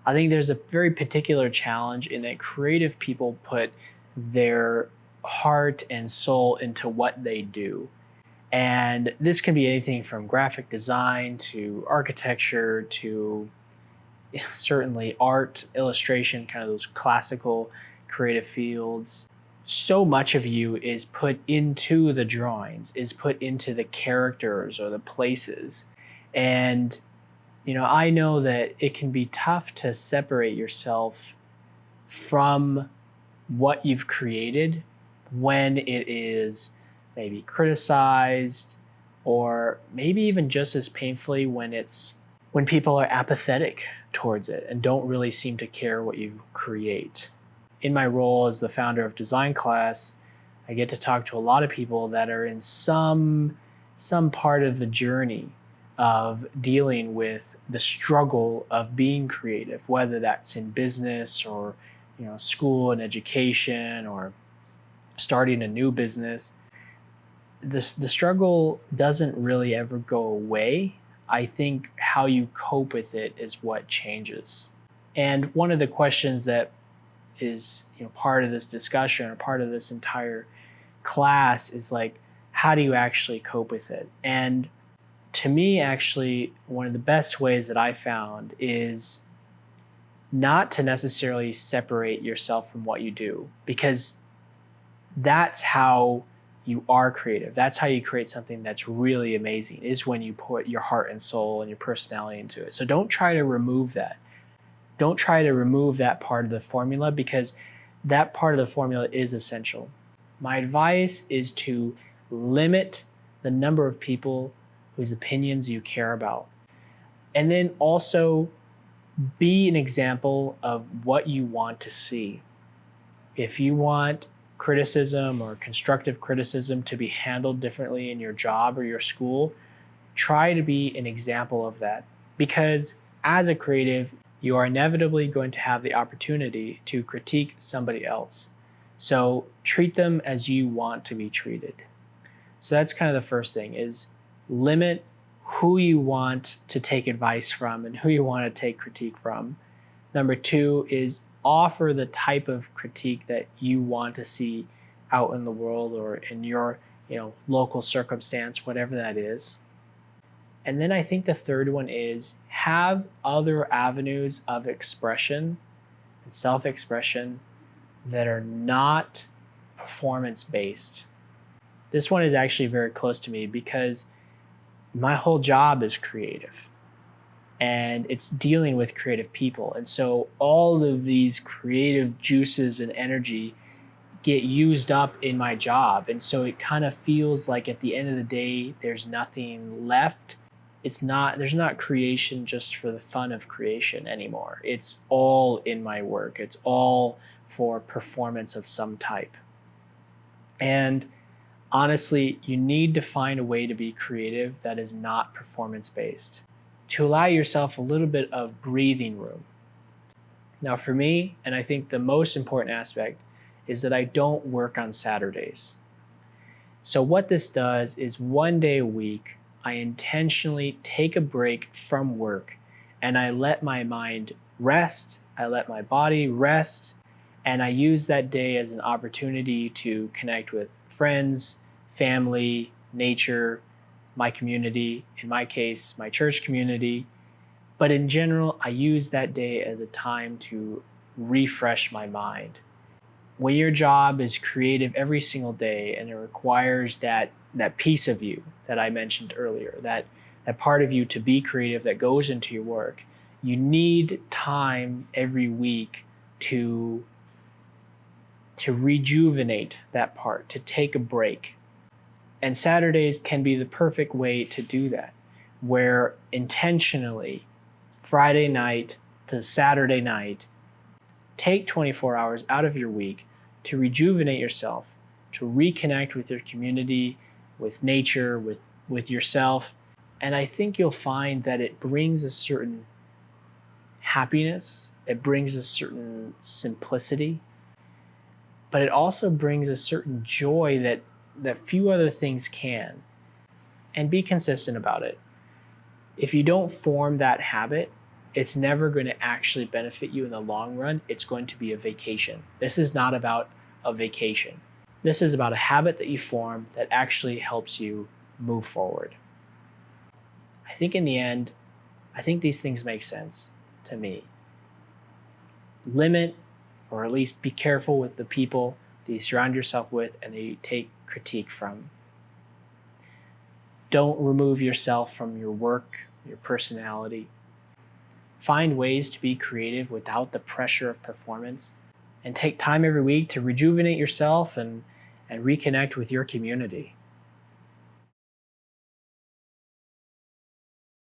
I think there's a very particular challenge in that creative people put their heart and soul into what they do. And this can be anything from graphic design to architecture to certainly art, illustration, kind of those classical creative fields. So much of you is put into the drawings, is put into the characters or the places. And I know that it can be tough to separate yourself from what you've created when it is maybe criticized, or maybe even just as painfully when people are apathetic towards it and don't really seem to care what you create. In my role as the founder of DesignClass, I get to talk to a lot of people that are in some part of the journey of dealing with the struggle of being creative, whether that's in business or school and education or starting a new business. The struggle doesn't really ever go away. I think how you cope with it is what changes. And one of the questions that is part of this discussion or part of this entire class is like, how do you actually cope with it? And to me, actually, one of the best ways that I found is not to necessarily separate yourself from what you do, because that's how you are creative. That's how you create something that's really amazing, is when you put your heart and soul and your personality into it. So don't try to remove that. Don't try to remove that part of the formula, because that part of the formula is essential. My advice is to limit the number of people whose opinions you care about. And then also be an example of what you want to see. If you want criticism or constructive criticism to be handled differently in your job or your school, try to be an example of that. Because as a creative, you are inevitably going to have the opportunity to critique somebody else. So treat them as you want to be treated. So that's kind of the first thing, is limit who you want to take advice from and who you want to take critique from. Number two is offer the type of critique that you want to see out in the world or in your local circumstance, whatever that is. And then I think the third one is have other avenues of expression and self-expression that are not performance-based. This one is actually very close to me because my whole job is creative. And it's dealing with creative people. And so all of these creative juices and energy get used up in my job. And so it kind of feels like at the end of the day, there's nothing left. There's not creation just for the fun of creation anymore. It's all in my work. It's all for performance of some type. And honestly, you need to find a way to be creative that is not performance-based, to allow yourself a little bit of breathing room. Now for me, and I think the most important aspect, is that I don't work on Saturdays. So what this does is 1 day a week, I intentionally take a break from work and I let my mind rest, I let my body rest, and I use that day as an opportunity to connect with friends, family, nature, my community, in my case, my church community. But in general, I use that day as a time to refresh my mind. When your job is creative every single day and it requires that piece of you that I mentioned earlier, that part of you to be creative that goes into your work, you need time every week to rejuvenate that part, to take a break. And Saturdays can be the perfect way to do that, where intentionally, Friday night to Saturday night, take 24 hours out of your week to rejuvenate yourself, to reconnect with your community, with nature, with yourself. And I think you'll find that it brings a certain happiness, it brings a certain simplicity, but it also brings a certain joy that few other things can. And be consistent about it. If you don't form that habit, it's never going to actually benefit you in the long run. It's going to be a vacation. This is not about a vacation. This is about a habit that you form that actually helps you move forward. I think in the end, I think these things make sense to me. Limit, or at least be careful with the people that you surround yourself with and that you take critique from. Don't remove yourself from your work, your personality. Find ways to be creative without the pressure of performance, and take time every week to rejuvenate yourself and reconnect with your community.